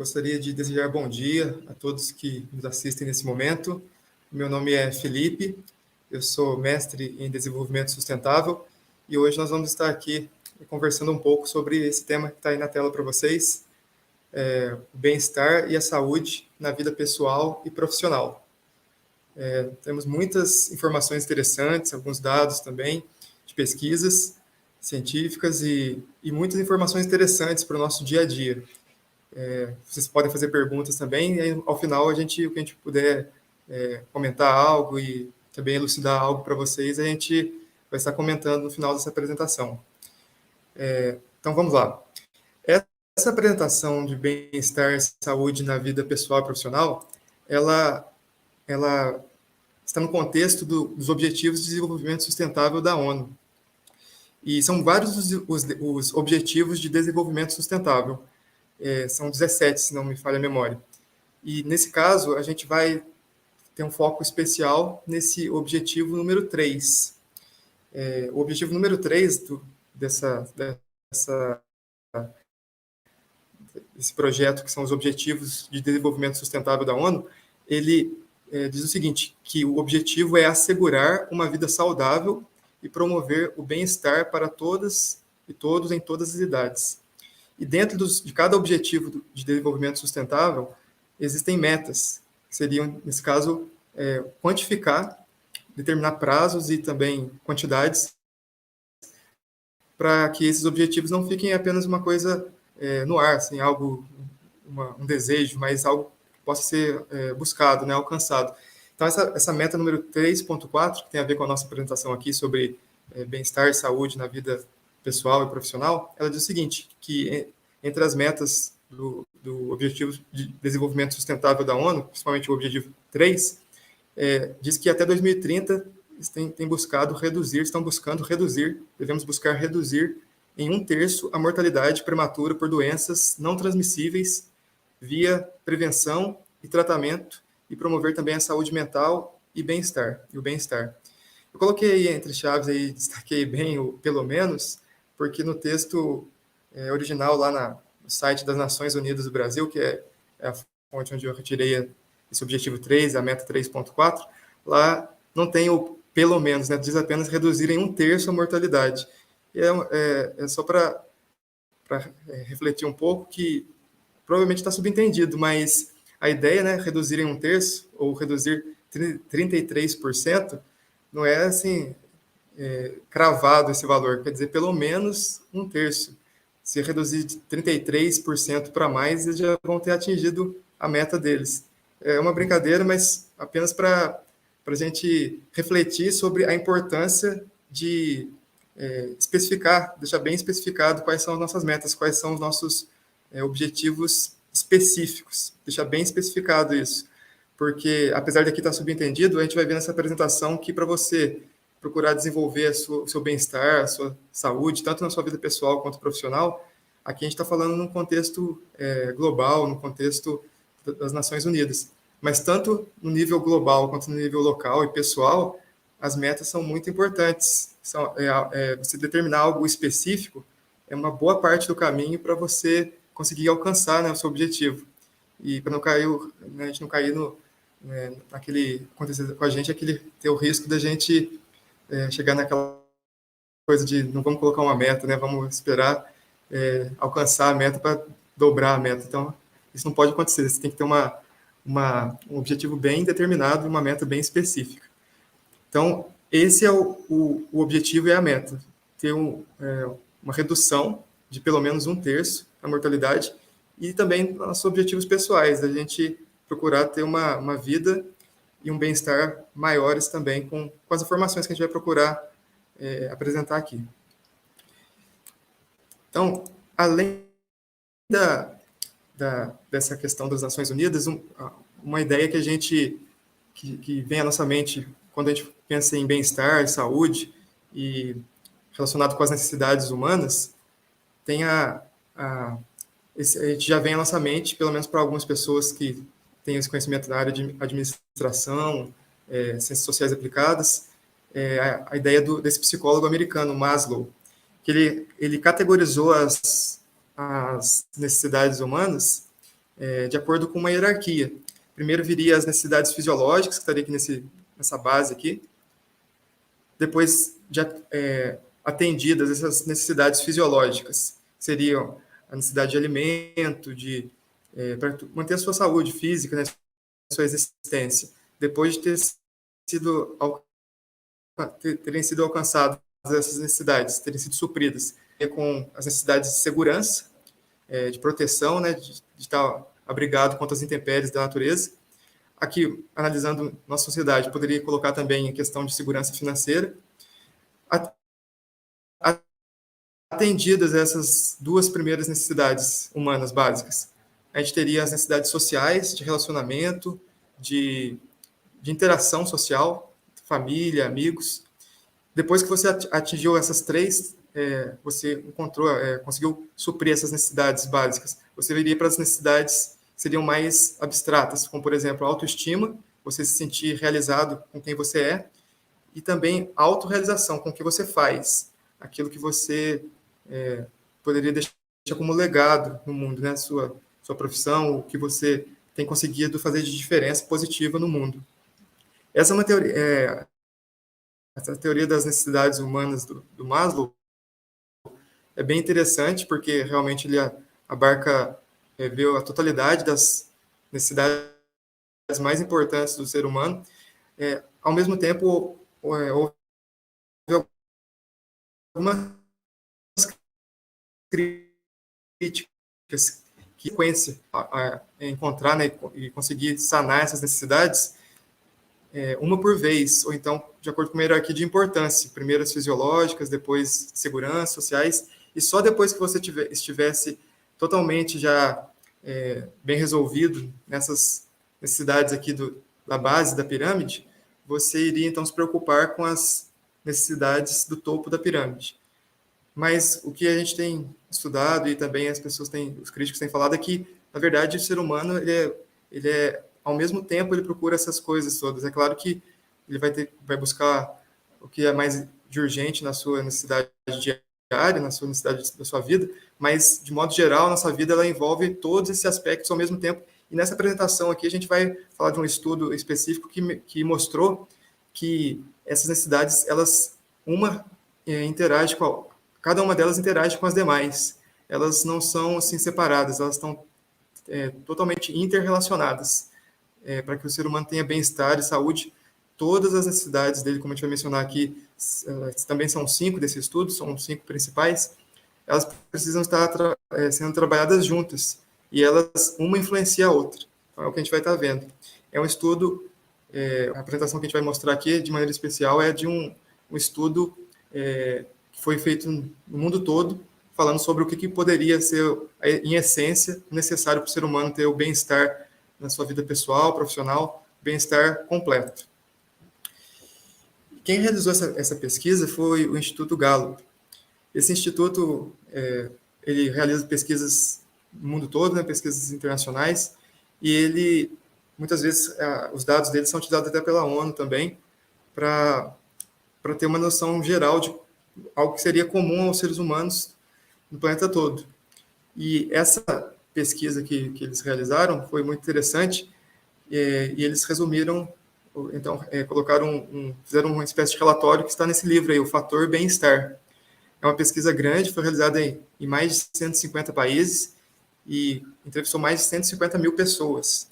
Gostaria de desejar bom dia a todos que nos assistem nesse momento. Meu nome é Felipe, eu sou mestre em desenvolvimento sustentável e hoje nós vamos estar aqui conversando um pouco sobre esse tema que está aí na tela para vocês, o bem-estar e a saúde na vida pessoal e profissional. Temos muitas informações interessantes, alguns dados também de pesquisas científicas e muitas informações interessantes para o nosso dia a dia. Vocês podem fazer perguntas também, e aí, ao final, o que a gente puder comentar algo e também elucidar algo para vocês, a gente vai estar comentando no final dessa apresentação. Então, vamos lá. Essa apresentação de bem-estar e saúde na vida pessoal e profissional, ela está no contexto dos Objetivos de Desenvolvimento Sustentável da ONU. E são vários os Objetivos de Desenvolvimento Sustentável. São 17, se não me falha a memória. E, nesse caso, a gente vai ter um foco especial nesse objetivo número 3. O objetivo número 3 desse projeto, que são os Objetivos de Desenvolvimento Sustentável da ONU, ele diz o seguinte, que o objetivo é assegurar uma vida saudável e promover o bem-estar para todas e todos em todas as idades. E dentro de cada objetivo de desenvolvimento sustentável, existem metas, que seriam, nesse caso, quantificar, determinar prazos e também quantidades, para que esses objetivos não fiquem apenas uma coisa no ar, assim, algo, um desejo, mas algo que possa ser buscado, né, alcançado. Então, essa meta número 3.4, que tem a ver com a nossa apresentação aqui sobre bem-estar e saúde na vida pessoal e profissional, ela diz o seguinte, que entre as metas do Objetivo de Desenvolvimento Sustentável da ONU, principalmente o Objetivo 3, diz que até 2030 devemos buscar reduzir em 1/3 a mortalidade prematura por doenças não transmissíveis via prevenção e tratamento e promover também a saúde mental e o bem-estar. Eu coloquei entre chaves aí, destaquei bem o pelo menos, porque no texto original lá no site das Nações Unidas do Brasil, que é a fonte onde eu retirei esse objetivo 3, a meta 3.4, lá não tem o pelo menos, né, diz apenas reduzir em 1/3 a mortalidade. E é só para refletir um pouco que provavelmente está subentendido, mas a ideia, né, reduzir em 1/3 ou reduzir 33%, não é assim cravado esse valor, quer dizer, pelo menos 1/3. Se reduzir de 33% para mais, eles já vão ter atingido a meta deles. É uma brincadeira, mas apenas para a gente refletir sobre a importância de especificar, deixar bem especificado quais são as nossas metas, quais são os nossos objetivos específicos, deixar bem especificado isso, porque apesar de aqui estar subentendido, a gente vai ver nessa apresentação que para você procurar desenvolver o seu bem-estar, a sua saúde, tanto na sua vida pessoal quanto profissional, aqui a gente está falando num contexto global, no contexto das Nações Unidas. Mas tanto no nível global quanto no nível local e pessoal, as metas são muito importantes. Você determinar algo específico é uma boa parte do caminho para você conseguir alcançar, né, o seu objetivo. E para não cair, né, a gente não cair naquele acontecer com a gente, ter o risco da gente chegar naquela coisa de não vamos colocar uma meta, né? Vamos esperar alcançar a meta para dobrar a meta. Então, isso não pode acontecer. Você tem que ter um objetivo bem determinado e uma meta bem específica. Então, esse é o objetivo e a meta. Ter uma redução de pelo menos 1/3 a mortalidade e também nossos objetivos pessoais, a gente procurar ter uma vida e um bem-estar maiores também com as informações que a gente vai procurar apresentar aqui. Então, além dessa questão das Nações Unidas, uma ideia que vem à nossa mente quando a gente pensa em bem-estar, saúde e relacionado com as necessidades humanas, a gente já vem à nossa mente, pelo menos para algumas pessoas que têm esse conhecimento da área de administração, ciências sociais aplicadas, a ideia desse psicólogo americano, Maslow, que ele categorizou as necessidades humanas de acordo com uma hierarquia. Primeiro viria as necessidades fisiológicas, que estaria aqui nessa base aqui. Depois, atendidas essas necessidades fisiológicas, seriam a necessidade de alimento, para manter a sua saúde física, né, sua existência. Depois de terem sido alcançadas essas necessidades, terem sido supridas, com as necessidades de segurança, de proteção, né, de estar abrigado contra as intempéries da natureza. Aqui, analisando nossa sociedade, poderia colocar também a questão de segurança financeira. Atendidas essas duas primeiras necessidades humanas básicas, a gente teria as necessidades sociais, de relacionamento, de interação social, família, amigos. Depois que você atingiu essas três, você conseguiu suprir essas necessidades básicas, você iria para as necessidades que seriam mais abstratas, como, por exemplo, autoestima, você se sentir realizado com quem você é, e também autorrealização, com o que você faz, aquilo que você poderia deixar como legado no mundo, né? Sua profissão, o que você tem conseguido fazer de diferença positiva no mundo. Essa é uma teoria, essa teoria das necessidades humanas do Maslow é bem interessante, porque realmente ele abarca, vê a totalidade das necessidades mais importantes do ser humano. Ao mesmo tempo, houve algumas críticas que sequência a encontrar, né, e conseguir sanar essas necessidades, uma por vez, ou então de acordo com uma hierarquia de importância, primeiro as fisiológicas, depois segurança, sociais, e só depois que você estivesse totalmente já bem resolvido nessas necessidades aqui da base da pirâmide, você iria então se preocupar com as necessidades do topo da pirâmide. Mas o que a gente tem estudado e também os críticos têm falado é que, na verdade, o ser humano, ao mesmo tempo, ele procura essas coisas todas. É claro que ele vai buscar o que é mais de urgente na sua necessidade diária, na sua necessidade da sua vida, mas, de modo geral, nossa vida ela envolve todos esses aspectos ao mesmo tempo. E nessa apresentação aqui, a gente vai falar de um estudo específico que mostrou que essas necessidades, cada uma delas interage com as demais. Elas não são assim separadas, elas estão totalmente interrelacionadas. Para que o ser humano tenha bem-estar e saúde, todas as necessidades dele, como a gente vai mencionar aqui, também são 5 desse estudo, são 5 principais, elas precisam estar sendo trabalhadas juntas, e uma influencia a outra. Então, é o que a gente vai estar vendo. É um estudo, a apresentação que a gente vai mostrar aqui, de maneira especial, é de um estudo que foi feito no mundo todo, falando sobre o que poderia ser, em essência, necessário para o ser humano ter o bem-estar na sua vida pessoal, profissional, bem-estar completo. Quem realizou essa pesquisa foi o Instituto Gallup. Esse instituto, ele realiza pesquisas no mundo todo, né, pesquisas internacionais, e ele, muitas vezes, os dados dele são utilizados até pela ONU também, para ter uma noção geral de algo que seria comum aos seres humanos no planeta todo. E essa pesquisa que eles realizaram foi muito interessante, e eles resumiram, então, fizeram uma espécie de relatório que está nesse livro aí, o Fator Bem-Estar. É uma pesquisa grande, foi realizada em mais de 150 países e entrevistou mais de 150 mil pessoas.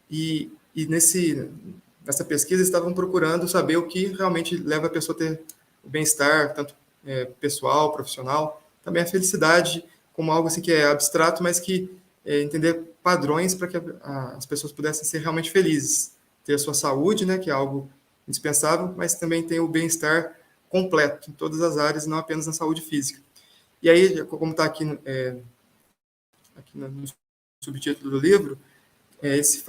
E nessa pesquisa estavam procurando saber o que realmente leva a pessoa a ter o bem-estar, tanto pessoal, profissional, também a felicidade, como algo assim que é abstrato, mas que entender padrões para que as pessoas pudessem ser realmente felizes. Ter a sua saúde, né, que é algo indispensável, mas também ter o bem-estar completo em todas as áreas, não apenas na saúde física. E aí, como está aqui no subtítulo do livro, esse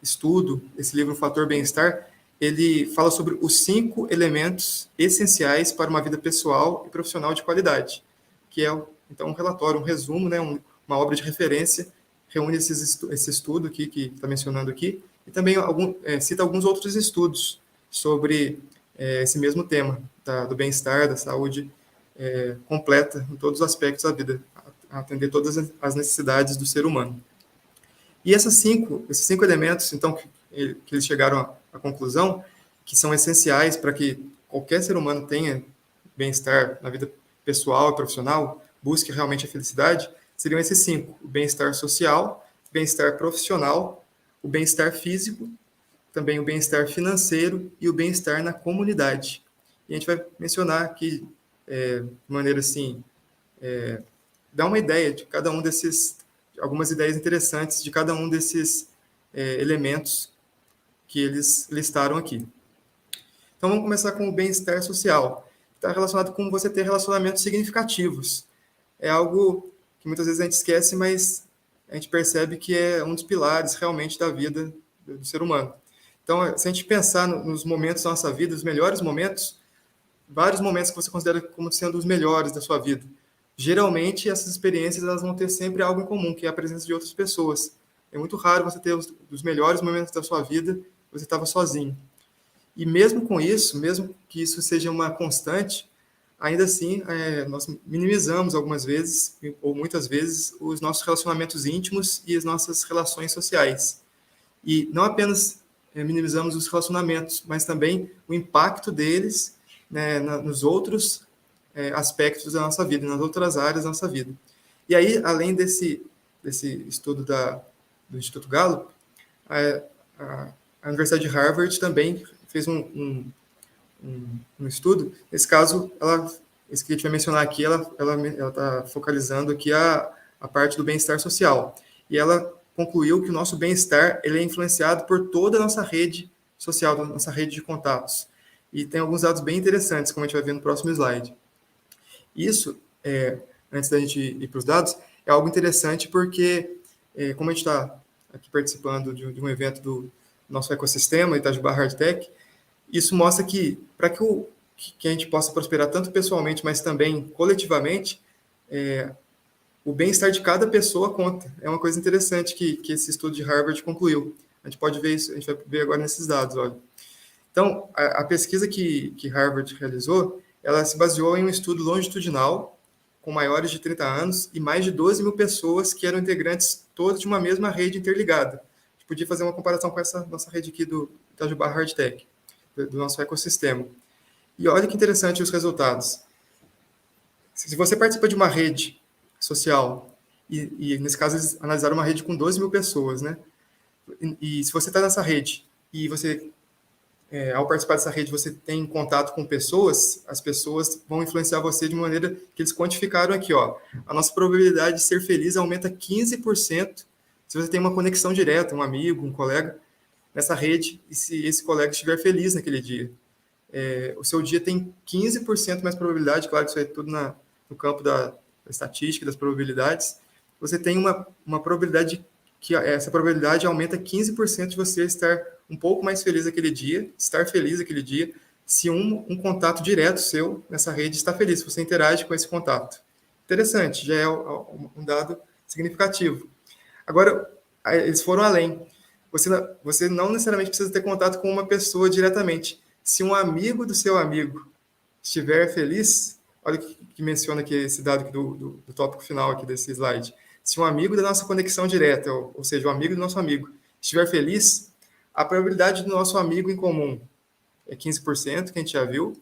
estudo, esse livro, O Fator Bem-Estar, ele fala sobre os 5 elementos essenciais para uma vida pessoal e profissional de qualidade, que é, então, um relatório, um resumo, né, uma obra de referência, reúne esse estudo aqui, que está mencionando aqui, e também cita alguns outros estudos sobre esse mesmo tema, do bem-estar, da saúde completa, em todos os aspectos da vida, atender todas as necessidades do ser humano. E esses cinco elementos, então, que eles chegaram à conclusão, que são essenciais para que qualquer ser humano tenha bem-estar na vida pessoal e profissional, busque realmente a felicidade, seriam esses cinco: o bem-estar social, o bem-estar profissional, o bem-estar físico, também o bem-estar financeiro e o bem-estar na comunidade. E a gente vai mencionar aqui, de maneira assim, dar uma ideia de cada um desses, algumas ideias interessantes de cada um desses elementos que eles listaram aqui. Então, vamos começar com o bem-estar social. Está relacionado com você ter relacionamentos significativos. É algo que muitas vezes a gente esquece, mas a gente percebe que é um dos pilares realmente da vida do ser humano. Então, se a gente pensar nos momentos da nossa vida, os melhores momentos, vários momentos que você considera como sendo os melhores da sua vida, geralmente essas experiências elas vão ter sempre algo em comum, que é a presença de outras pessoas. É muito raro você ter os melhores momentos da sua vida, você estava sozinho. E mesmo com isso, mesmo que isso seja uma constante, ainda assim, nós minimizamos algumas vezes, ou muitas vezes, os nossos relacionamentos íntimos e as nossas relações sociais. E não apenas minimizamos os relacionamentos, mas também o impacto deles, né, nos outros aspectos da nossa vida, nas outras áreas da nossa vida. E aí, além desse estudo do Instituto Gallup, a Universidade de Harvard também fez um estudo. Nesse caso, esse que a gente vai mencionar aqui, ela está focalizando aqui a parte do bem-estar social. E ela concluiu que o nosso bem-estar ele é influenciado por toda a nossa rede social, da nossa rede de contatos. E tem alguns dados bem interessantes, como a gente vai ver no próximo slide. Isso, antes da gente ir para os dados, é algo interessante porque, como a gente está aqui participando de um evento do nosso ecossistema, Itajubá Hardtech, isso mostra que, para que a gente possa prosperar tanto pessoalmente, mas também coletivamente, o bem-estar de cada pessoa conta. É uma coisa interessante que esse estudo de Harvard concluiu. A gente pode ver isso, a gente vai ver agora nesses dados, olha. Então, a pesquisa que Harvard realizou, ela se baseou em um estudo longitudinal, com maiores de 30 anos, e mais de 12 mil pessoas que eram integrantes todas de uma mesma rede interligada. A gente podia fazer uma comparação com essa nossa rede aqui do Itajubá Hardtech, do nosso ecossistema. E olha que interessante os resultados. Se você participa de uma rede social, e nesse caso eles analisaram uma rede com 12 mil pessoas, né? E se você está nessa rede, e você, ao participar dessa rede, você tem contato com pessoas, as pessoas vão influenciar você de uma maneira que eles quantificaram aqui, ó. A nossa probabilidade de ser feliz aumenta 15% se você tem uma conexão direta, um amigo, um colega, nessa rede, e se esse colega estiver feliz naquele dia. O seu dia tem 15% mais probabilidade, claro que isso é tudo no campo da estatística, das probabilidades, você tem uma probabilidade que essa probabilidade aumenta 15% de você estar um pouco mais feliz aquele dia, estar feliz aquele dia, se um contato direto seu nessa rede está feliz, se você interage com esse contato. Interessante, já é um dado significativo. Agora, eles foram além. Você não necessariamente precisa ter contato com uma pessoa diretamente. Se um amigo do seu amigo estiver feliz, olha o que menciona aqui esse dado aqui do tópico final aqui desse slide. Se um amigo da nossa conexão direta, ou seja, o amigo do nosso amigo, estiver feliz, a probabilidade do nosso amigo em comum é 15%, que a gente já viu,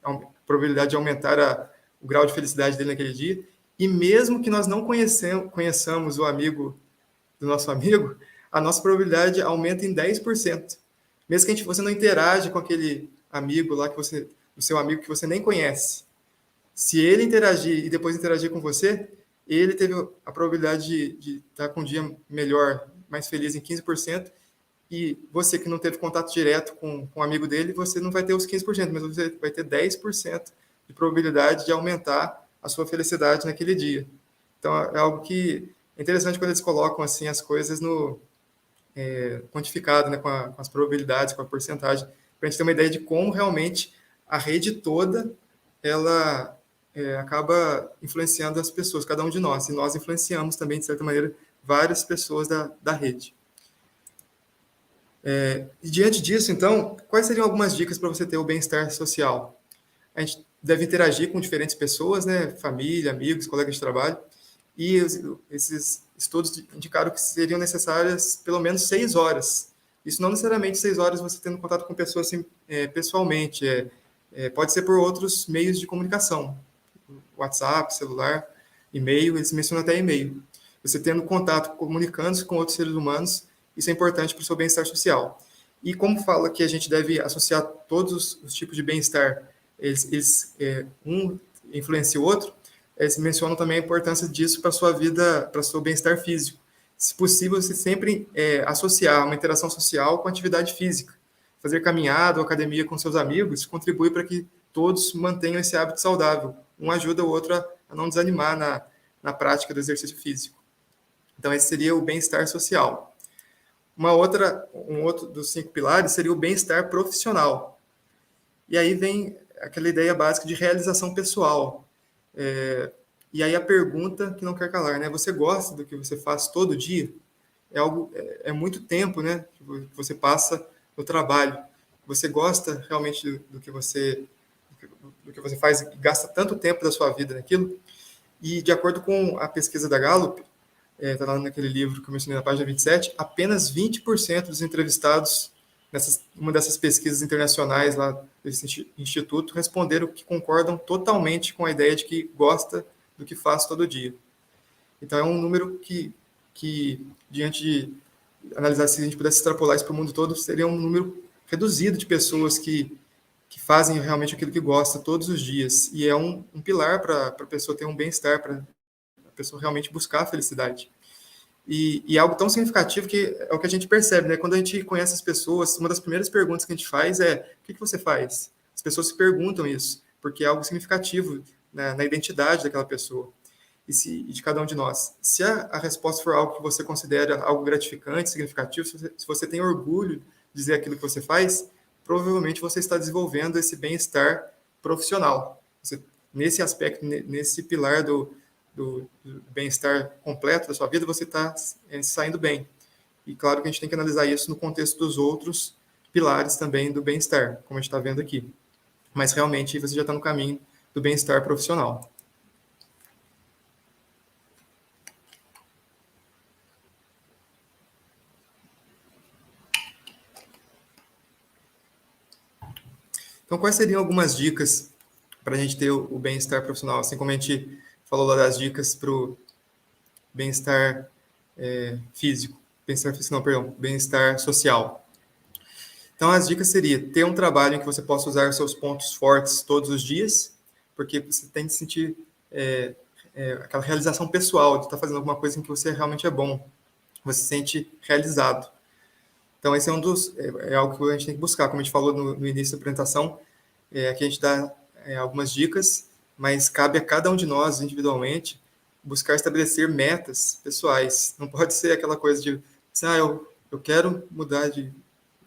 a probabilidade de aumentar o grau de felicidade dele naquele dia, e mesmo que nós não conheçamos o amigo do nosso amigo, a nossa probabilidade aumenta em 10%. Mesmo que você não interage com aquele amigo lá, o seu amigo que você nem conhece, se ele interagir e depois interagir com você, ele teve a probabilidade de estar com um dia melhor, mais feliz em 15%, e você que não teve contato direto com um amigo dele, você não vai ter os 15%, mas você vai ter 10% de probabilidade de aumentar a sua felicidade naquele dia. Então, é algo que é interessante quando eles colocam assim as coisas quantificado, né, com as probabilidades, com a porcentagem, para a gente ter uma ideia de como realmente a rede toda ela acaba influenciando as pessoas, cada um de nós, e nós influenciamos também, de certa maneira, várias pessoas da rede. E diante disso, então, quais seriam algumas dicas para você ter o bem-estar social? A gente deve interagir com diferentes pessoas, né, família, amigos, colegas de trabalho, e esses estudos indicaram que seriam necessárias pelo menos 6 horas. Isso não necessariamente 6 horas você tendo contato com pessoas assim, pessoalmente, pode ser por outros meios de comunicação, WhatsApp, celular, e-mail, eles mencionam até e-mail. Você tendo contato, comunicando-se com outros seres humanos, isso é importante para o seu bem-estar social. E como fala que a gente deve associar todos os tipos de bem-estar, um influencia o outro, eles mencionam também a importância disso para a sua vida, para o seu bem-estar físico. Se possível, você sempre associar uma interação social com atividade física. Fazer caminhada ou academia com seus amigos contribui para que todos mantenham esse hábito saudável. Um ajuda o outro a não desanimar na prática do exercício físico. Então, esse seria o bem-estar social. Um outro dos 5 pilares seria o bem-estar profissional. E aí vem aquela ideia básica de realização pessoal. E aí a pergunta que não quer calar, né? Você gosta do que você faz todo dia? É muito tempo, né? Que você passa no trabalho. Você gosta realmente do que você faz e gasta tanto tempo da sua vida naquilo? E de acordo com a pesquisa da Gallup, está lá naquele livro que eu mencionei na página 27, apenas 20% dos entrevistados uma dessas pesquisas internacionais lá desse instituto responderam que concordam totalmente com a ideia de que gosta do que faz todo dia. Então é um número que diante de analisar, se a gente pudesse extrapolar isso para o mundo todo, seria um número reduzido de pessoas que fazem realmente aquilo que gosta todos os dias. E é um pilar para a pessoa ter um bem-estar, para a pessoa realmente buscar a felicidade. E algo tão significativo que é o que a gente percebe, né? Quando a gente conhece as pessoas, uma das primeiras perguntas que a gente faz é: o que você faz? As pessoas se perguntam isso, porque é algo significativo, né, na identidade daquela pessoa e de cada um de nós. Se a resposta for algo que você considera algo gratificante, significativo, se você tem orgulho de dizer aquilo que você faz, provavelmente você está desenvolvendo esse bem-estar profissional. Nesse aspecto, nesse pilar do bem-estar completo da sua vida, você está saindo bem. E claro que a gente tem que analisar isso no contexto dos outros pilares também do bem-estar, como a gente está vendo aqui. Mas realmente você já está no caminho do bem-estar profissional. Então, quais seriam algumas dicas para a gente ter o bem-estar profissional? Assim como a gente falou lá das dicas para o bem-estar físico. Bem-estar físico, não, perdão. Bem-estar social. Então, as dicas seriam ter um trabalho em que você possa usar seus pontos fortes todos os dias, porque você tem que sentir aquela realização pessoal de estar fazendo alguma coisa em que você realmente é bom. Você se sente realizado. Então, esse é algo que a gente tem que buscar. Como a gente falou no início da apresentação, aqui a gente dá algumas dicas, mas cabe a cada um de nós, individualmente, buscar estabelecer metas pessoais. Não pode ser aquela coisa de, assim, eu quero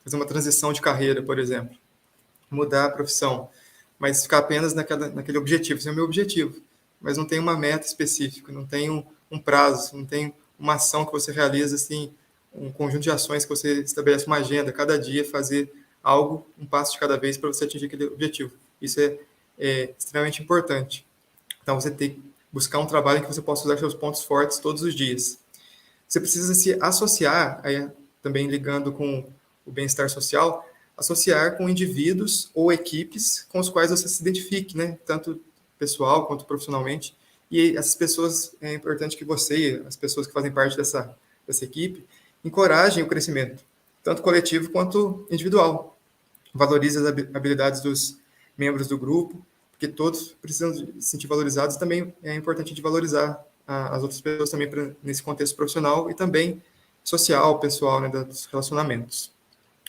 fazer uma transição de carreira, por exemplo, mudar a profissão, mas ficar apenas naquele objetivo. Esse é o meu objetivo, mas não tem uma meta específica, não tem um prazo, não tem uma ação que você realiza, assim, um conjunto de ações que você estabelece uma agenda, cada dia fazer algo, um passo de cada vez para você atingir aquele objetivo. Isso é extremamente importante. Então, você tem que buscar um trabalho em que você possa usar seus pontos fortes todos os dias. Você precisa se associar, aí, também ligando com o bem-estar social, associar com indivíduos ou equipes com os quais você se identifique, né? Tanto pessoal quanto profissionalmente. E essas pessoas, é importante que você, as pessoas que fazem parte dessa equipe, encorajem o crescimento, tanto coletivo quanto individual. Valorize as habilidades dos membros do grupo, porque todos precisam se sentir valorizados. Também é importante de valorizar as outras pessoas também nesse contexto profissional e também social, pessoal, né, dos relacionamentos.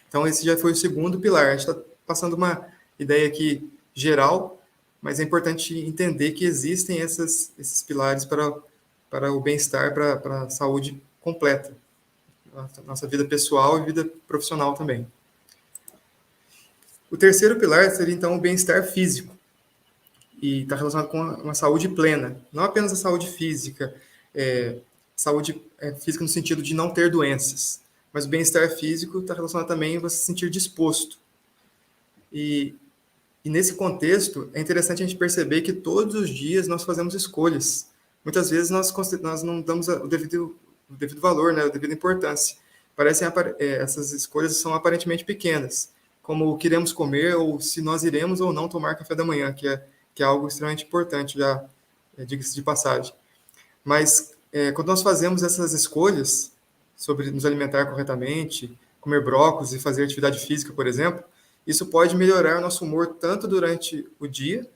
Então, esse já foi o segundo pilar. A gente está passando uma ideia aqui geral, mas é importante entender que existem esses pilares para o bem-estar, para a saúde completa. Nossa vida pessoal e vida profissional também. O terceiro pilar seria, então, o bem-estar físico. E está relacionado com uma saúde plena. Não apenas a saúde física, saúde física no sentido de não ter doenças, mas o bem-estar físico está relacionado também a você se sentir disposto. E nesse contexto, é interessante a gente perceber que todos os dias nós fazemos escolhas muitas vezes nós não damos o devido valor, né, a devida importância. Parecem essas escolhas são aparentemente pequenas, como o que iremos comer ou se nós iremos ou não tomar café da manhã, que é algo extremamente importante, já diga-se de passagem. Mas quando nós fazemos essas escolhas sobre nos alimentar corretamente, comer brócolis e fazer atividade física, por exemplo, isso pode melhorar o nosso humor tanto durante o dia,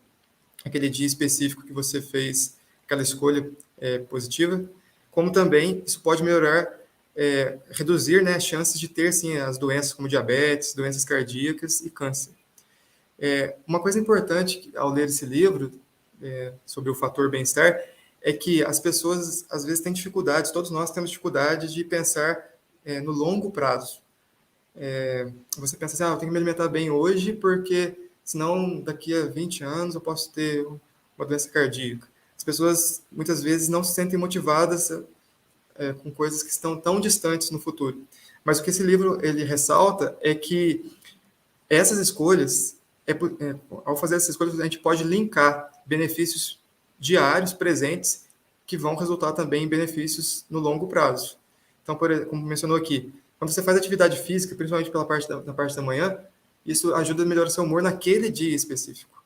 aquele dia específico que você fez aquela escolha positiva, como também isso pode melhorar, reduzir, né, as chances de ter, sim, as doenças como diabetes, doenças cardíacas e câncer. Uma coisa importante ao ler esse livro, sobre o fator bem-estar, é que as pessoas, às vezes, têm dificuldades, todos nós temos dificuldade de pensar no longo prazo. Você pensa assim, eu tenho que me alimentar bem hoje, porque senão daqui a 20 anos eu posso ter uma doença cardíaca. As pessoas, muitas vezes, não se sentem motivadas com coisas que estão tão distantes no futuro. Mas o que esse livro ele ressalta é que essas escolhas, ao fazer essas escolhas, a gente pode linkar benefícios diários presentes que vão resultar também em benefícios no longo prazo. Então, como mencionou aqui, quando você faz atividade física, principalmente pela na parte da manhã, isso ajuda a melhorar seu humor naquele dia específico.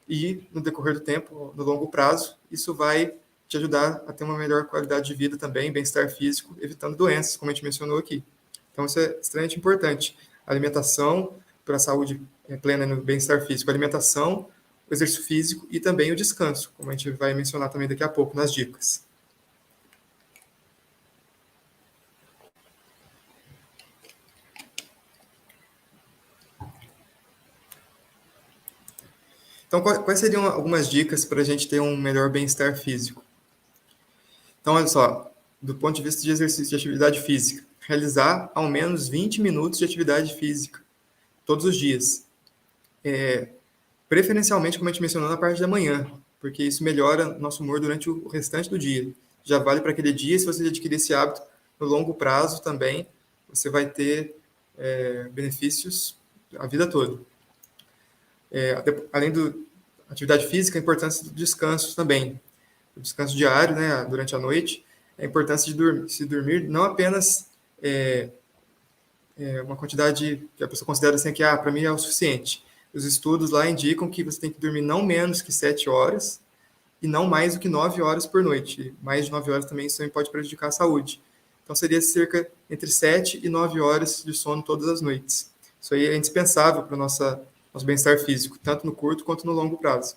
E, no decorrer do tempo, no longo prazo, isso vai te ajudar a ter uma melhor qualidade de vida também, bem-estar físico, evitando doenças, como a gente mencionou aqui. Então, isso é extremamente importante. A alimentação para a saúde plena no bem-estar físico, a alimentação, o exercício físico e também o descanso, como a gente vai mencionar também daqui a pouco nas dicas. Então, quais seriam algumas dicas para a gente ter um melhor bem-estar físico? Então, olha só, do ponto de vista de exercício de atividade física, realizar ao menos 20 minutos de atividade física todos os dias. Preferencialmente, como a gente mencionou, na parte da manhã, porque isso melhora nosso humor durante o restante do dia. Já vale para aquele dia, se você adquirir esse hábito no longo prazo também, você vai ter benefícios a vida toda. Além da atividade física, a importância do descanso também. O descanso diário, né, durante a noite, a importância de se dormir não apenas uma quantidade que a pessoa considera assim que para mim é o suficiente. Os estudos lá indicam que você tem que dormir não menos que 7 horas e não mais do que 9 horas por noite. Mais de 9 horas também isso também pode prejudicar a saúde. Então seria cerca entre 7 e 9 horas de sono todas as noites. Isso aí é indispensável para o nosso bem-estar físico, tanto no curto quanto no longo prazo.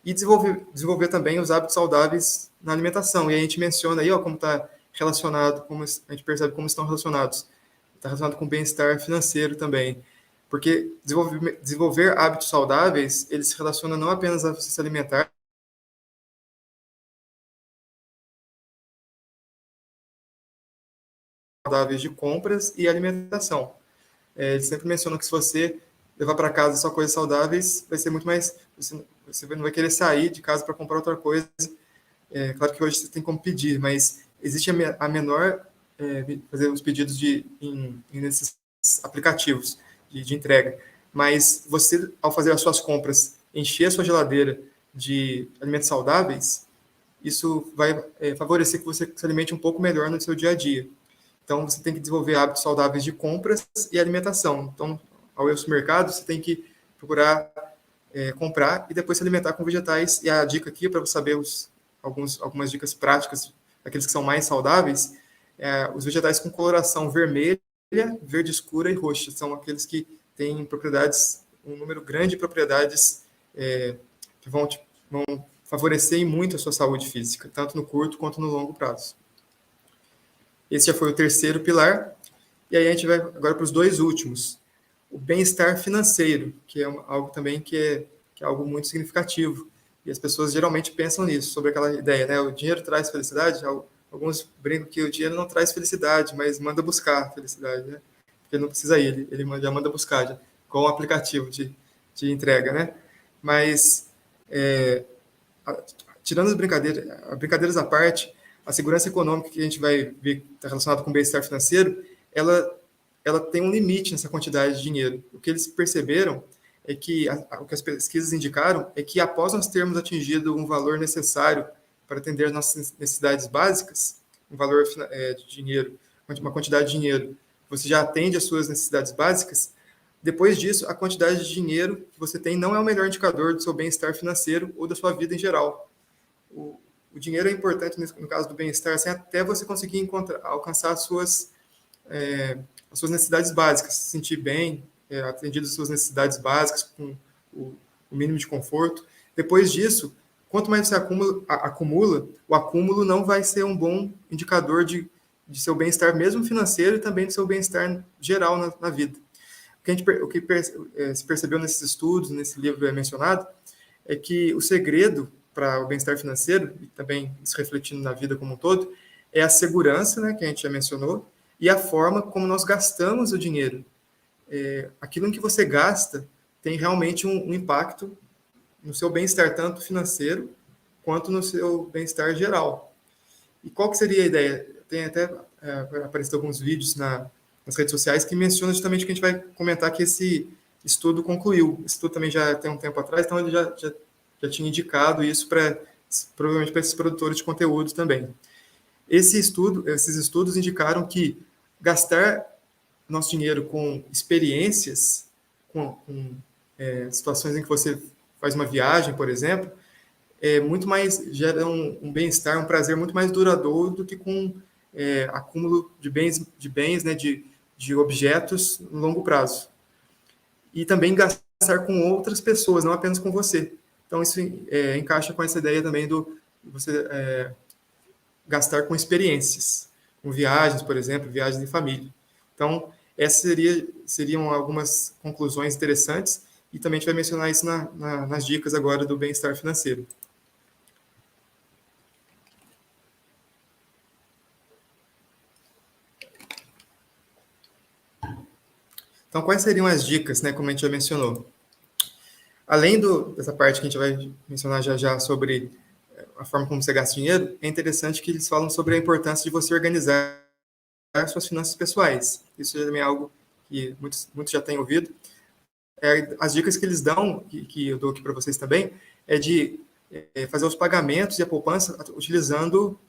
E desenvolver também os hábitos saudáveis na alimentação. E a gente menciona aí como está relacionado, como a gente percebe como estão relacionados. Está relacionado com o bem-estar financeiro também. Porque desenvolver hábitos saudáveis, eles se relacionam não apenas a você se alimentar, saudáveis de compras e alimentação. Eles sempre mencionam que se você levar para casa só coisas saudáveis, vai ser muito mais... Você não vai querer sair de casa para comprar outra coisa. Claro que hoje você tem como pedir, mas existe a menor... fazer os pedidos nesses aplicativos de entrega. Mas você, ao fazer as suas compras, encher a sua geladeira de alimentos saudáveis, isso vai favorecer que você se alimente um pouco melhor no seu dia a dia. Então, você tem que desenvolver hábitos saudáveis de compras e alimentação. Então, ao ir ao supermercado, você tem que procurar comprar e depois se alimentar com vegetais. E a dica aqui, para você saber algumas dicas práticas, aqueles que são mais saudáveis, os vegetais com coloração vermelha, verde escura e roxa. São aqueles que têm propriedades, um número grande de propriedades que vão favorecer muito a sua saúde física, tanto no curto quanto no longo prazo. Esse já foi o terceiro pilar. E aí a gente vai agora para os dois últimos. O bem-estar financeiro, que é algo também que é algo muito significativo. E as pessoas geralmente pensam nisso, sobre aquela ideia, né? O dinheiro traz felicidade? Alguns brincam que o dinheiro não traz felicidade, mas manda buscar felicidade, né? Porque não precisa ir, ele já manda buscar, já, com o aplicativo de entrega, né? Mas, tirando as brincadeiras à parte, a segurança econômica que a gente vai ver que está relacionada com o bem-estar financeiro, ela tem um limite nessa quantidade de dinheiro. O que eles perceberam é que, o que as pesquisas indicaram, é que após nós termos atingido um valor necessário para atender as nossas necessidades básicas, um valor de dinheiro, uma quantidade de dinheiro, você já atende às suas necessidades básicas, depois disso, a quantidade de dinheiro que você tem não é o melhor indicador do seu bem-estar financeiro ou da sua vida em geral. O dinheiro é importante no caso do bem-estar, assim, até você conseguir alcançar as suas necessidades básicas, se sentir bem, atendido às suas necessidades básicas, com o mínimo de conforto. Depois disso, quanto mais você acumula, o acúmulo não vai ser um bom indicador de seu bem-estar, mesmo financeiro, e também do seu bem-estar geral na vida. O que se percebeu nesses estudos, nesse livro mencionado, é que o segredo para o bem-estar financeiro, e também se refletindo na vida como um todo, é a segurança, né, que a gente já mencionou, e a forma como nós gastamos o dinheiro. Aquilo em que você gasta tem realmente um impacto no seu bem-estar, tanto financeiro quanto no seu bem-estar geral. E qual que seria a ideia? Tem até aparecido alguns vídeos nas redes sociais que mencionam justamente o que a gente vai comentar, que esse estudo concluiu. Esse estudo também já tem um tempo atrás, então ele já tinha indicado isso provavelmente para esses produtores de conteúdo também. Esses estudos indicaram que gastar nosso dinheiro com experiências, com situações em que você faz uma viagem, por exemplo, gera um bem-estar, um prazer muito mais duradouro do que com acúmulo de bens, né, de objetos no longo prazo. E também gastar com outras pessoas, não apenas com você. Então, isso encaixa com essa ideia também do você gastar com experiências, com viagens, por exemplo, viagens em família. Então, essas seriam algumas conclusões interessantes, e também a gente vai mencionar isso nas dicas agora do bem-estar financeiro. Então, quais seriam as dicas, né, como a gente já mencionou? Além dessa parte que a gente vai mencionar já sobre a forma como você gasta dinheiro, é interessante que eles falam sobre a importância de você organizar suas finanças pessoais. Isso também é algo que muitos já têm ouvido. As dicas que eles dão, que eu dou aqui para vocês também, é de fazer os pagamentos e a poupança utilizando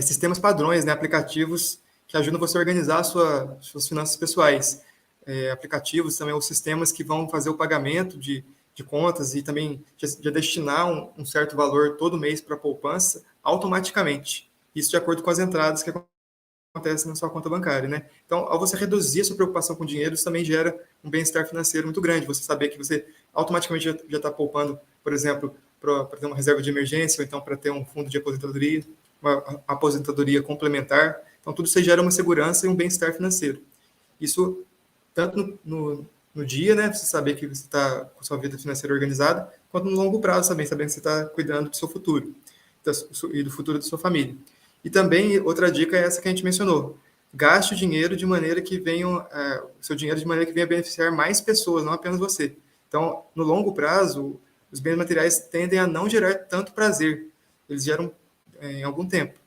sistemas padrões, né, aplicativos que ajudam você a organizar suas finanças pessoais. Aplicativos também, ou sistemas que vão fazer o pagamento de contas e também já destinar um certo valor todo mês para a poupança automaticamente. Isso de acordo com as entradas que acontecem na sua conta bancária, né? Então, ao você reduzir a sua preocupação com dinheiro, isso também gera um bem-estar financeiro muito grande. Você saber que você automaticamente já está poupando, por exemplo, para ter uma reserva de emergência, ou então para ter um fundo de aposentadoria, uma aposentadoria complementar. Então, tudo isso gera uma segurança e um bem-estar financeiro. Isso tanto no dia, né, você saber que você está com sua vida financeira organizada, quanto no longo prazo também, sabendo que você está cuidando do seu futuro e do futuro da sua família. E também, outra dica é essa que a gente mencionou. Gaste o dinheiro de maneira que seu dinheiro de maneira que venha beneficiar mais pessoas, não apenas você. Então, no longo prazo, os bens materiais tendem a não gerar tanto prazer. Eles geram em algum tempo.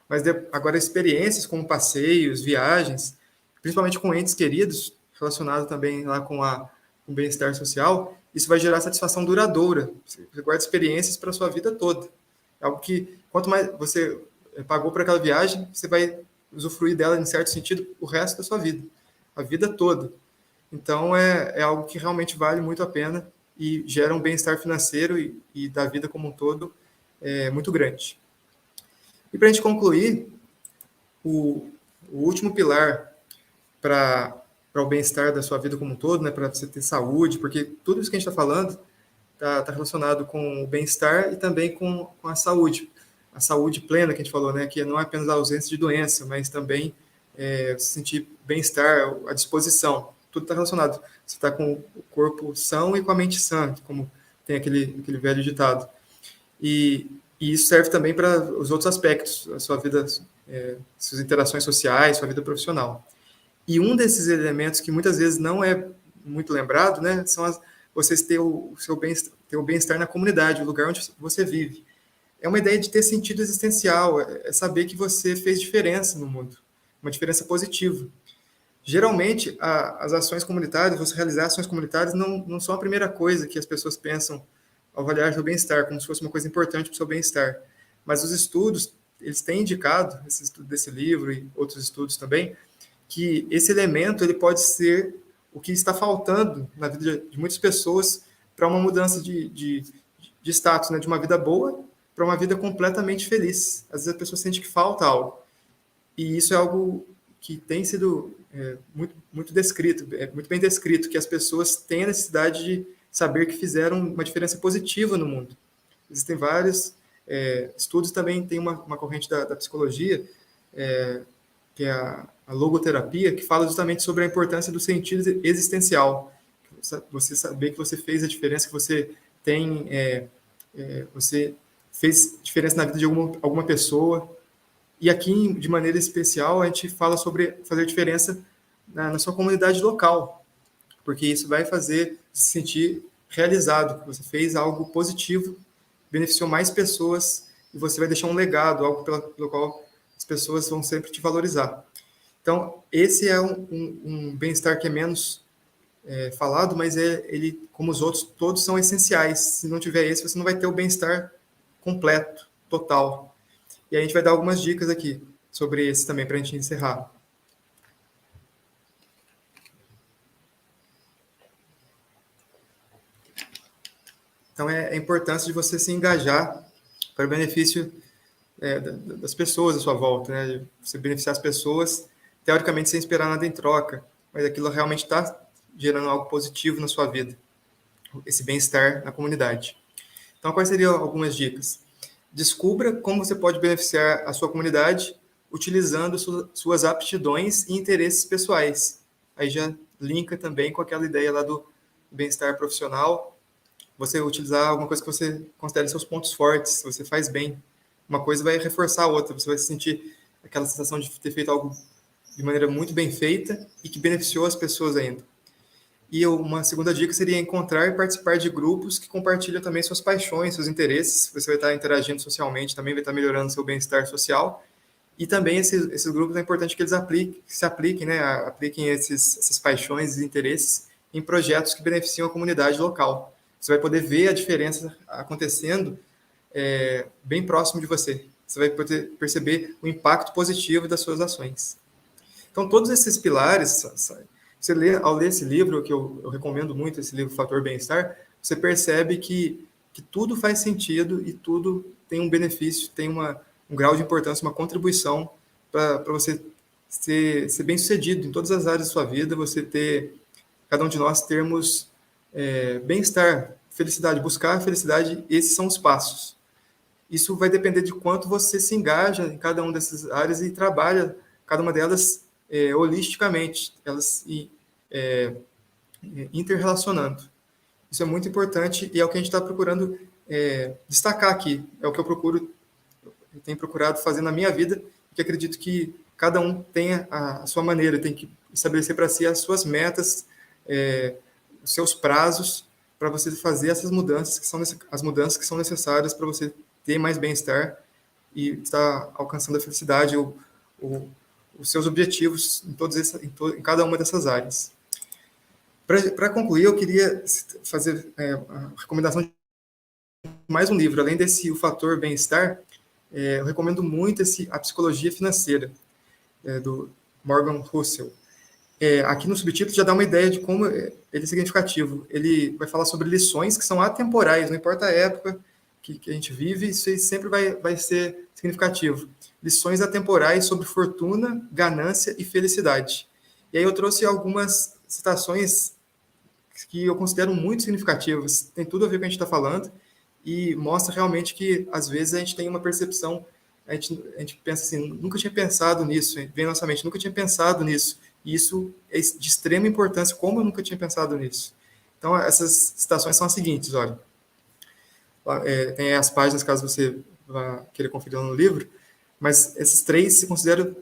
Mas agora, experiências como passeios, viagens, principalmente com entes queridos, relacionado também lá com o bem-estar social, isso vai gerar satisfação duradoura. Você guarda experiências para a sua vida toda. É algo que, quanto mais você pagou para aquela viagem, você vai usufruir dela, em certo sentido, o resto da sua vida, a vida toda. Então, é algo que realmente vale muito a pena e gera um bem-estar financeiro e da vida como um todo muito grande. E para a gente concluir, o último pilar para o bem-estar da sua vida como um todo, né, para você ter saúde, porque tudo isso que a gente está falando está relacionado com o bem-estar e também com a saúde plena que a gente falou, né, que não é apenas a ausência de doença, mas também se sentir bem-estar, à disposição. Tudo está relacionado. Você está com o corpo são e com a mente sã, como tem aquele velho ditado. E isso serve também para os outros aspectos da sua vida, suas interações sociais, sua vida profissional. E um desses elementos que muitas vezes não é muito lembrado, né, são vocês ter o bem-estar na comunidade, o lugar onde você vive. É uma ideia de ter sentido existencial, é saber que você fez diferença no mundo, uma diferença positiva. Geralmente, as ações comunitárias, você realizar ações comunitárias, não são a primeira coisa que as pessoas pensam ao avaliar seu bem-estar, como se fosse uma coisa importante para o seu bem-estar. Mas os estudos, eles têm indicado, esse estudo desse livro e outros estudos também, que esse elemento ele pode ser o que está faltando na vida de muitas pessoas para uma mudança de status, né? De uma vida boa para uma vida completamente feliz. Às vezes a pessoa sente que falta algo. E isso é algo que tem sido muito descrito, muito bem descrito, que as pessoas têm a necessidade de saber que fizeram uma diferença positiva no mundo. Existem vários estudos, também tem uma corrente da psicologia, que é a logoterapia, que fala justamente sobre a importância do sentido existencial. Você saber que você fez a diferença, que você tem, você fez diferença na vida de alguma pessoa. E aqui, de maneira especial, a gente fala sobre fazer diferença na sua comunidade local, porque isso vai fazer se sentir realizado, que você fez algo positivo, beneficiou mais pessoas e você vai deixar um legado, algo pelo qual as pessoas vão sempre te valorizar. Então, esse é um bem-estar que é menos falado, mas ele, como os outros, todos são essenciais. Se não tiver esse, você não vai ter o bem-estar completo, total. E a gente vai dar algumas dicas aqui sobre esse também, para a gente encerrar. Então, é a importância de você se engajar para o benefício das pessoas à sua volta, né? De você beneficiar as pessoas, teoricamente, sem esperar nada em troca, mas aquilo realmente está gerando algo positivo na sua vida, esse bem-estar na comunidade. Então, quais seriam algumas dicas? Descubra como você pode beneficiar a sua comunidade utilizando suas aptidões e interesses pessoais. Aí já linka também com aquela ideia lá do bem-estar profissional. Você utilizar alguma coisa que você considere seus pontos fortes, se você faz bem. Uma coisa vai reforçar a outra, você vai sentir aquela sensação de ter feito algo de maneira muito bem feita e que beneficiou as pessoas ainda. E uma segunda dica seria encontrar e participar de grupos que compartilham também suas paixões, seus interesses. Você vai estar interagindo socialmente, também vai estar melhorando seu bem-estar social. E também esses grupos é importante que eles se apliquem, né? Apliquem essas paixões e interesses em projetos que beneficiam a comunidade local. Você vai poder ver a diferença acontecendo bem próximo de você. Você vai poder perceber o impacto positivo das suas ações. Então, todos esses pilares, ao ler esse livro, que eu recomendo muito, esse livro Fator Bem-Estar, você percebe que tudo faz sentido e tudo tem um benefício, tem um grau de importância, uma contribuição para você ser bem-sucedido em todas as áreas da sua vida, cada um de nós termos bem-estar, felicidade, buscar a felicidade, esses são os passos. Isso vai depender de quanto você se engaja em cada uma dessas áreas e trabalha cada uma delas holisticamente, elas interrelacionando. Isso é muito importante e é o que a gente está procurando destacar aqui. É o que eu tenho procurado fazer na minha vida, que acredito que cada um tenha a sua maneira, tem que estabelecer para si as suas metas, os seus prazos, para você fazer essas mudanças, as mudanças que são necessárias para você ter mais bem-estar e estar alcançando a felicidade, os seus objetivos em cada uma dessas áreas. Para concluir, eu queria fazer a recomendação de mais um livro. Além desse O Fator Bem-Estar, eu recomendo muito A Psicologia Financeira, do Morgan Housel. Aqui no subtítulo já dá uma ideia de como ele é significativo. Ele vai falar sobre lições que são atemporais, não importa a época que a gente vive, isso sempre vai ser significativo. Lições atemporais sobre fortuna, ganância e felicidade. E aí eu trouxe algumas citações que eu considero muito significativas. Tem tudo a ver com o que a gente está falando e mostra realmente que, às vezes, a gente tem uma percepção, a gente pensa assim, nunca tinha pensado nisso, vem na nossa mente, nunca tinha pensado nisso. E isso é de extrema importância, como eu nunca tinha pensado nisso. Então, essas citações são as seguintes, olha. Tem as páginas, caso você vá querer conferir no livro, mas essas três se consideram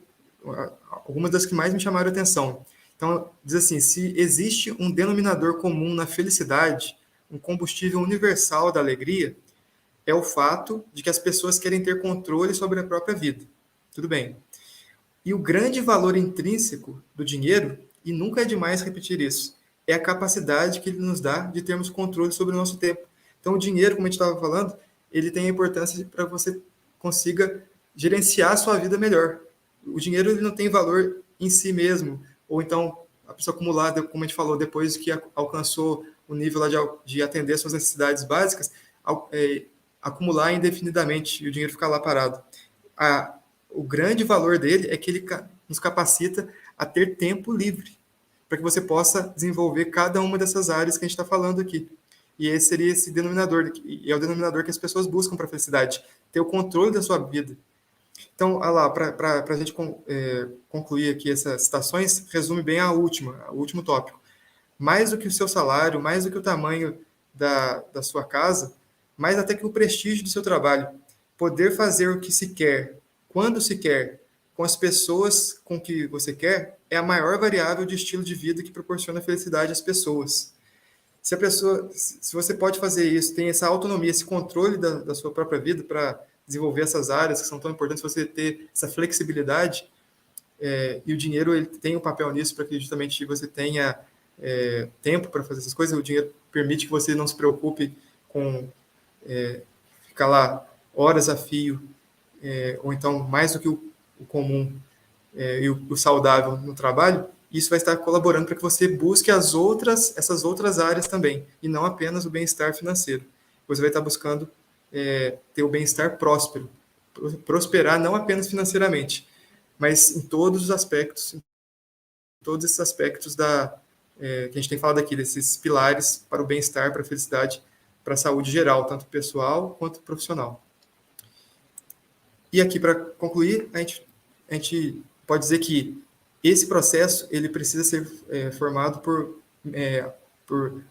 algumas das que mais me chamaram a atenção. Então, diz assim, se existe um denominador comum na felicidade, um combustível universal da alegria, é o fato de que as pessoas querem ter controle sobre a própria vida. Tudo bem. E o grande valor intrínseco do dinheiro, e nunca é demais repetir isso, é a capacidade que ele nos dá de termos controle sobre o nosso tempo. Então, o dinheiro, como a gente estava falando, ele tem a importância para você consiga gerenciar a sua vida melhor. O dinheiro ele não tem valor em si mesmo, ou então a pessoa acumular, como a gente falou, depois que alcançou o nível lá de atender suas necessidades básicas, acumular indefinidamente e o dinheiro ficar lá parado. O grande valor dele é que ele nos capacita a ter tempo livre, para que você possa desenvolver cada uma dessas áreas que a gente está falando aqui. E esse seria esse denominador, e é o denominador que as pessoas buscam para a felicidade, ter o controle da sua vida. Então, olha lá, para a gente concluir aqui essas citações, resume bem o último tópico. Mais do que o seu salário, mais do que o tamanho da sua casa, mais até que o prestígio do seu trabalho, poder fazer o que se quer, quando se quer, com as pessoas com que você quer, é a maior variável de estilo de vida que proporciona felicidade às pessoas. Se você pode fazer isso, tem essa autonomia, esse controle da sua própria vida para desenvolver essas áreas que são tão importantes, você ter essa flexibilidade, e o dinheiro ele tem um papel nisso para que justamente você tenha tempo para fazer essas coisas. O dinheiro permite que você não se preocupe com ficar lá horas a fio, ou então mais do que o comum e o saudável no trabalho. Isso vai estar colaborando para que você busque essas outras áreas também, e não apenas o bem-estar financeiro. Você vai estar buscando ter o bem-estar próspero, prosperar não apenas financeiramente, mas em todos os aspectos, todos esses aspectos que a gente tem falado aqui, desses pilares para o bem-estar, para a felicidade, para a saúde geral, tanto pessoal quanto profissional. E aqui, para concluir, a gente pode dizer que esse processo ele precisa ser formado por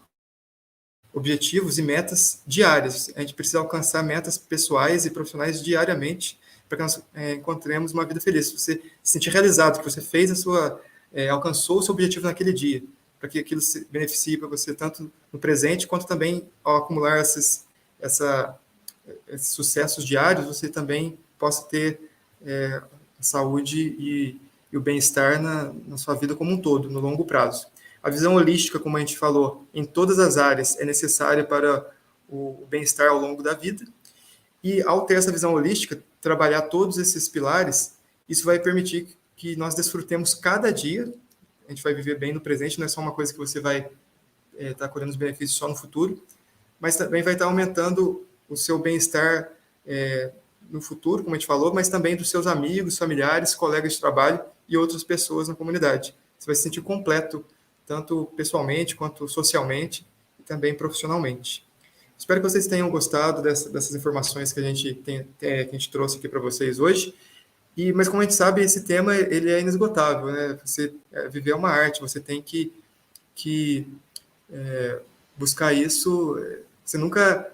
objetivos e metas diárias. A gente precisa alcançar metas pessoais e profissionais diariamente para que nós encontremos uma vida feliz. Você se sentir realizado, que você fez alcançou o seu objetivo naquele dia, para que aquilo se beneficie para você tanto no presente quanto também ao acumular esses sucessos diários, você também possa ter a saúde e o bem-estar na sua vida como um todo, no longo prazo. A visão holística, como a gente falou, em todas as áreas é necessária para o bem-estar ao longo da vida. E ao ter essa visão holística, trabalhar todos esses pilares, isso vai permitir que nós desfrutemos cada dia. A gente vai viver bem no presente, não é só uma coisa que você vai estar colhendo os benefícios só no futuro, mas também vai estar aumentando o seu bem-estar no futuro, como a gente falou, mas também dos seus amigos, familiares, colegas de trabalho e outras pessoas na comunidade. Você vai se sentir completo, tanto pessoalmente quanto socialmente e também profissionalmente. Espero que vocês tenham gostado dessas informações que a gente trouxe aqui para vocês hoje. Mas como a gente sabe, esse tema ele é inesgotável, né? Viver é uma arte, você tem que buscar isso. Você nunca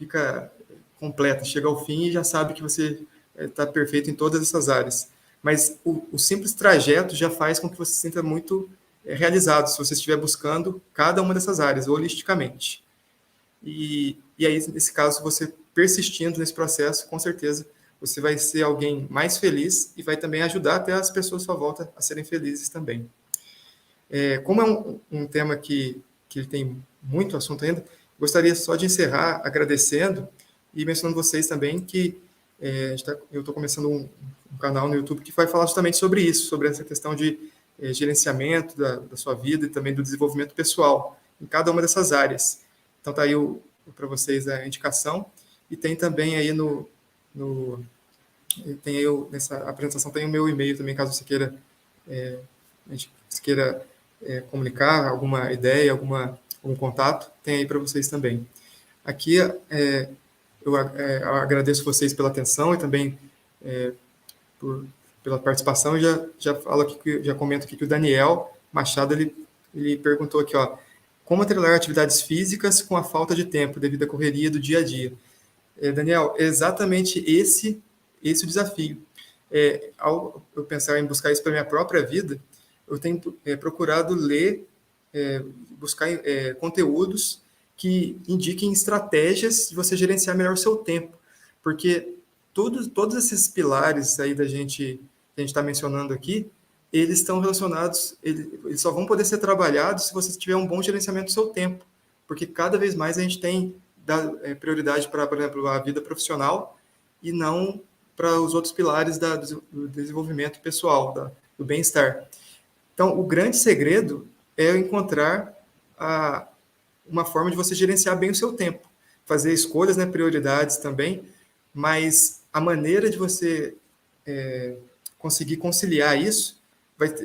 fica completo, chega ao fim e já sabe que você está perfeito em todas essas áreas. Mas o simples trajeto já faz com que você se sinta muito realizado, se você estiver buscando cada uma dessas áreas, holisticamente. E aí, nesse caso, você persistindo nesse processo, com certeza, você vai ser alguém mais feliz e vai também ajudar até as pessoas à sua volta a serem felizes também. Como é um tema que tem muito assunto ainda, gostaria só de encerrar agradecendo e mencionando vocês também que eu estou começando um canal no YouTube que vai falar justamente sobre isso, sobre essa questão de gerenciamento da sua vida e também do desenvolvimento pessoal em cada uma dessas áreas. Então, está aí para vocês a indicação. E tem também aí nessa apresentação tem o meu e-mail também, caso você queira, comunicar alguma ideia, algum contato, tem aí para vocês também. Aqui, eu agradeço vocês pela atenção e também pela participação. Já falo aqui, já comento aqui que o Daniel Machado, ele perguntou aqui, ó, como atrelar atividades físicas com a falta de tempo devido à correria do dia a dia? Daniel, é exatamente esse o desafio. Ao eu pensar em buscar isso para a minha própria vida, eu tenho procurado ler, buscar conteúdos que indiquem estratégias de você gerenciar melhor o seu tempo, porque todos esses pilares aí que a gente está mencionando aqui, eles estão relacionados, eles só vão poder ser trabalhados se você tiver um bom gerenciamento do seu tempo, porque cada vez mais a gente tem prioridade para, por exemplo, a vida profissional e não para os outros pilares do desenvolvimento pessoal, do bem-estar. Então, o grande segredo é encontrar uma forma de você gerenciar bem o seu tempo, fazer escolhas, né, prioridades também, mas a maneira de você conseguir conciliar isso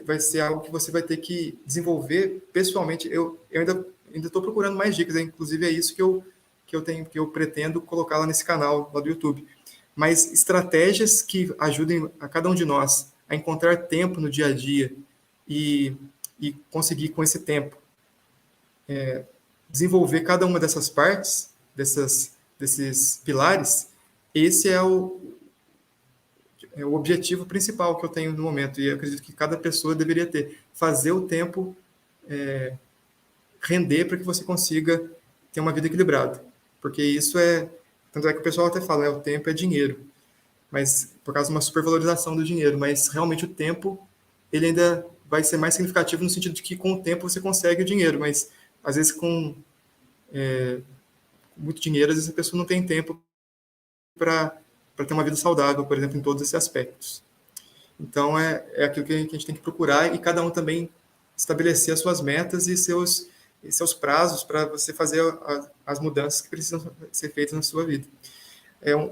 vai ser algo que você vai ter que desenvolver pessoalmente. Eu ainda estou procurando mais dicas, inclusive é isso que eu pretendo colocar lá nesse canal lá do YouTube. Mas estratégias que ajudem a cada um de nós a encontrar tempo no dia a dia e conseguir com esse tempo desenvolver cada uma dessas partes, desses pilares, esse é o objetivo principal que eu tenho no momento, e eu acredito que cada pessoa deveria ter, fazer o tempo render para que você consiga ter uma vida equilibrada, porque isso tanto é que o pessoal até fala, o tempo é dinheiro, mas por causa de uma supervalorização do dinheiro, mas realmente o tempo, ele ainda vai ser mais significativo no sentido de que com o tempo você consegue o dinheiro, mas às vezes com muito dinheiro, às vezes a pessoa não tem tempo para ter uma vida saudável, por exemplo, em todos esses aspectos. Então, é aquilo que a gente tem que procurar, e cada um também estabelecer as suas metas e seus prazos para você fazer as mudanças que precisam ser feitas na sua vida.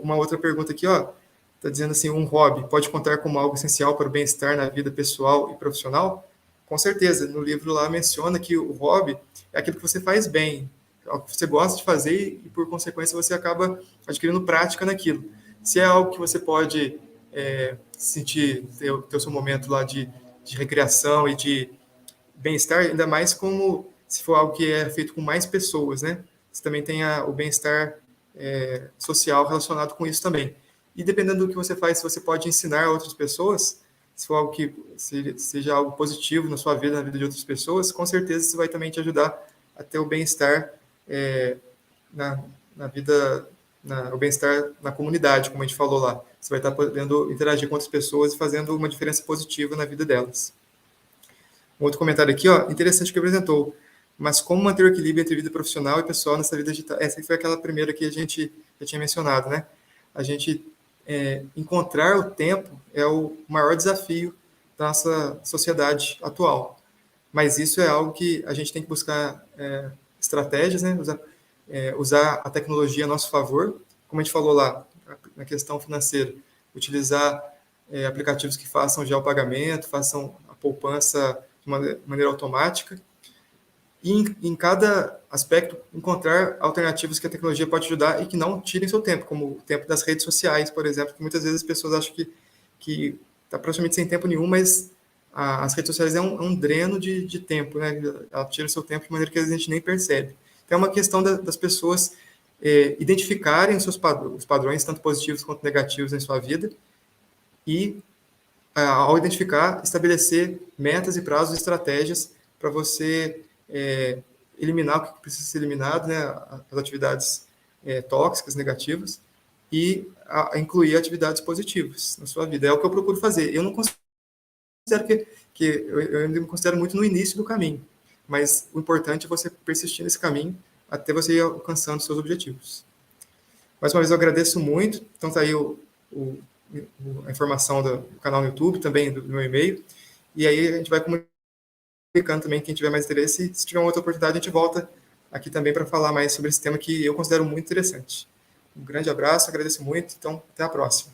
Uma outra pergunta aqui, está dizendo assim, um hobby pode contar como algo essencial para o bem-estar na vida pessoal e profissional? Com certeza, no livro lá menciona que o hobby é aquilo que você faz bem, é algo que você gosta de fazer e, por consequência, você acaba adquirindo prática naquilo. Se é algo que você pode ter o seu momento lá de recreação e de bem-estar, ainda mais como se for algo que é feito com mais pessoas, né? Você também tem o bem-estar social relacionado com isso também. E dependendo do que você faz, se você pode ensinar outras pessoas, se for algo que seja algo positivo na sua vida, na vida de outras pessoas, com certeza isso vai também te ajudar a ter o bem-estar na vida, o bem-estar na comunidade, como a gente falou lá. Você vai estar podendo interagir com outras pessoas e fazendo uma diferença positiva na vida delas. Um outro comentário aqui, interessante que apresentou. Mas como manter o equilíbrio entre vida profissional e pessoal nessa vida digital? Essa foi aquela primeira que a gente já tinha mencionado, né? A gente encontrar o tempo é o maior desafio da nossa sociedade atual. Mas isso é algo que a gente tem que buscar estratégias, né? Usar a tecnologia a nosso favor, como a gente falou lá, na questão financeira, utilizar aplicativos que façam já o pagamento, façam a poupança de maneira automática, e em cada aspecto encontrar alternativas que a tecnologia pode ajudar e que não tirem seu tempo, como o tempo das redes sociais, por exemplo, que muitas vezes as pessoas acham que está praticamente sem tempo nenhum, mas as redes sociais é um dreno de tempo, né? Ela tira o seu tempo de maneira que a gente nem percebe. Então é uma questão das pessoas identificarem os padrões, tanto positivos quanto negativos em sua vida, e ao identificar, estabelecer metas e prazos e estratégias para você eliminar o que precisa ser eliminado, né, as atividades tóxicas, negativas, e incluir atividades positivas na sua vida. É o que eu procuro fazer. Eu não considero eu ainda me considero muito no início do caminho, mas o importante é você persistir nesse caminho até você ir alcançando seus objetivos. Mais uma vez, eu agradeço muito. Então, está aí a informação do canal no YouTube, também do meu e-mail, e aí a gente vai comunicando também quem tiver mais interesse, e se tiver uma outra oportunidade, a gente volta aqui também para falar mais sobre esse tema que eu considero muito interessante. Um grande abraço, agradeço muito, então até a próxima.